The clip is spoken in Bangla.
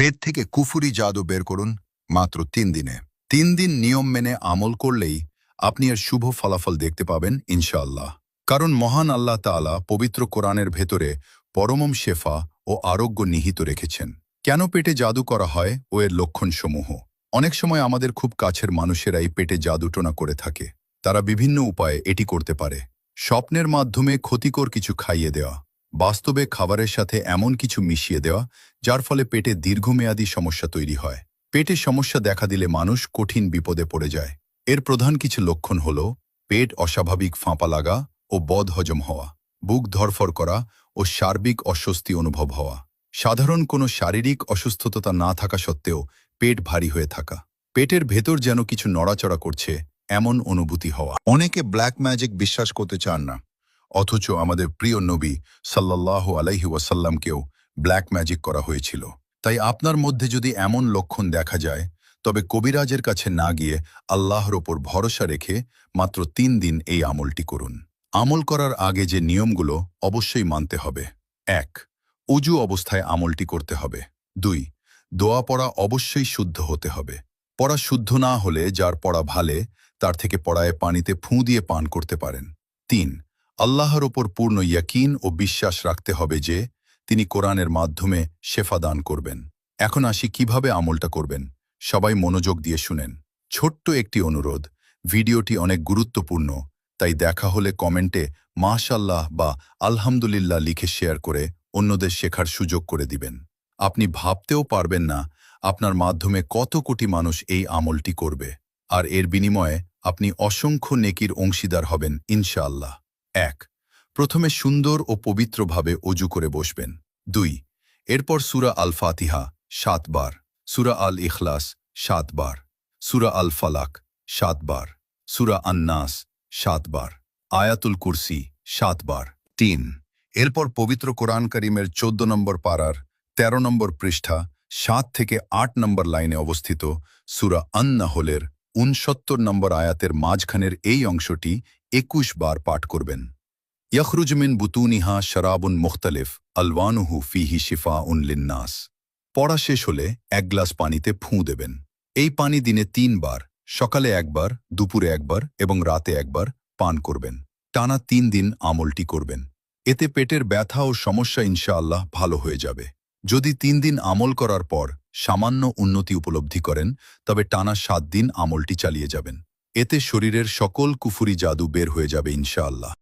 পেট থেকে কুফুরি জাদু বের করুন মাত্র ৩ দিনে। ৩ দিন নিয়ম মেনে আমল করলেই আপনি এর শুভ ফলাফল দেখতে পাবেন ইনশাআল্লাহ। কারণ মহান আল্লাহ তাআলা পবিত্র কোরআনের ভেতরে পরমম শেফা ও আরোগ্য নিহিত রেখেছেন। কেন পেটে জাদু করা হয় ও এর লক্ষণসমূহ? অনেক সময় আমাদের খুব কাছের মানুষেরাই পেটে জাদুটোনা করে থাকে। তারা বিভিন্ন উপায়ে এটি করতে পারে। স্বপ্নের মাধ্যমে ক্ষতিকর কিছু খাইয়ে দেওয়া, বাস্তবে খাবারের সাথে এমন কিছু মিশিয়ে দেওয়া যার ফলে পেটে দীর্ঘমেয়াদী সমস্যা তৈরি হয়। পেটে সমস্যা দেখা দিলে মানুষ কঠিন বিপদে পড়ে যায়। এর প্রধান কিছু লক্ষণ হল পেট অস্বাভাবিক ফাঁপা লাগা ও বদহজম হওয়া, বুক ধরফর করা ও সার্বিক অস্বস্তি অনুভব হওয়া, সাধারণ কোনো শারীরিক অসুস্থতা না থাকা সত্ত্বেও পেট ভারী হয়ে থাকা, পেটের ভেতর যেন কিছু নড়াচড়া করছে এমন অনুভূতি হওয়া। অনেকে ব্ল্যাক ম্যাজিক বিশ্বাস করতে চান না, অথচ আমাদের প্রিয় নবী সাল্লাল্লাহু আলাইহি ওয়াসাল্লামকেও ব্ল্যাক ম্যাজিক করা হয়েছিল। তাই আপনার মধ্যে যদি এমন লক্ষণ দেখা যায়, তবে কবিরাজের কাছে না গিয়ে আল্লাহর ওপর ভরসা রেখে মাত্র ৩ দিন এই আমলটি করুন। আমল করার আগে যে নিয়মগুলো অবশ্যই মানতে হবে: ১. অজু অবস্থায় আমলটি করতে হবে। ২. দোয়া পড়া অবশ্যই শুদ্ধ হতে হবে। পড়া শুদ্ধ না হলে যার পড়া ভালে তার থেকে পড়ায় পানিতে ফুঁ দিয়ে পান করতে পারেন। ৩. আল্লাহর ওপর পূর্ণ ইয়াকিন ও বিশ্বাস রাখতে হবে যে তিনি কোরআনের মাধ্যমে শেফা দান করবেন। এখন আসি কিভাবে আমলটা করবেন। সবাই মনোযোগ দিয়ে শুনেন। ছোট্ট একটি অনুরোধ, ভিডিওটি অনেক গুরুত্বপূর্ণ, তাই দেখা হলে কমেন্টে মাশাআল্লাহ বা আলহামদুলিল্লাহ লিখে শেয়ার করে অন্যদের শেখার সুযোগ করে দিবেন। আপনি ভাবতেও পারবেন না আপনার মাধ্যমে কত কোটি মানুষ এই আমলটি করবে, আর এর বিনিময়ে আপনি অসংখ্য নেকির অংশীদার হবেন ইনশাআল্লাহ। ১. প্রথমে সুন্দর ও পবিত্রভাবে অজু করে বসবেন। ২. এরপর সূরা আল ফাতিহা ৭ বার, সূরা আল ইখলাস ৭ বার, সূরা আল ফালাক ৭ বার, সূরা আন-নাস ৭ বার, আয়াতুল কুরসি ৭ বার। ৩. এরপর পবিত্র কোরআন কারীমের ১৪ নম্বর পারার ১৩ নম্বর পৃষ্ঠা ৭ থেকে ৮ নম্বর লাইনে অবস্থিত সূরা আন-নাহলের ৬৯ নম্বর আয়াতের মাঝখানের এই অংশটি ২১ বার পাঠ করবেন। ইয়াখরুজ মিন বুতুনিহা শারাবুন মুখতালিফ আলওয়ানুহু ফিহি শিফাউন লিন্নাস। পড়া শেষ হলে ১ গ্লাস পানিতে ফুঁ দেবেন। এই পানি দিনে ৩ বার, সকালে ১ বার, দুপুরে ১ বার এবং রাতে ১ বার পান করবেন। টানা ৩ দিন আমলটি করবেন। এতে পেটের ব্যথা ও সমস্যা ইনশাআল্লাহ ভালো হয়ে যাবে। যদি ৩ দিন আমল করার পর সামান্য উন্নতি উপলব্ধি করেন, তবে টানা ৭ দিন আমলটি চালিয়ে যাবেন। এতে শরীরের সকল কুফুরি জাদু বের হয়ে যাবে ইনশাআল্লাহ।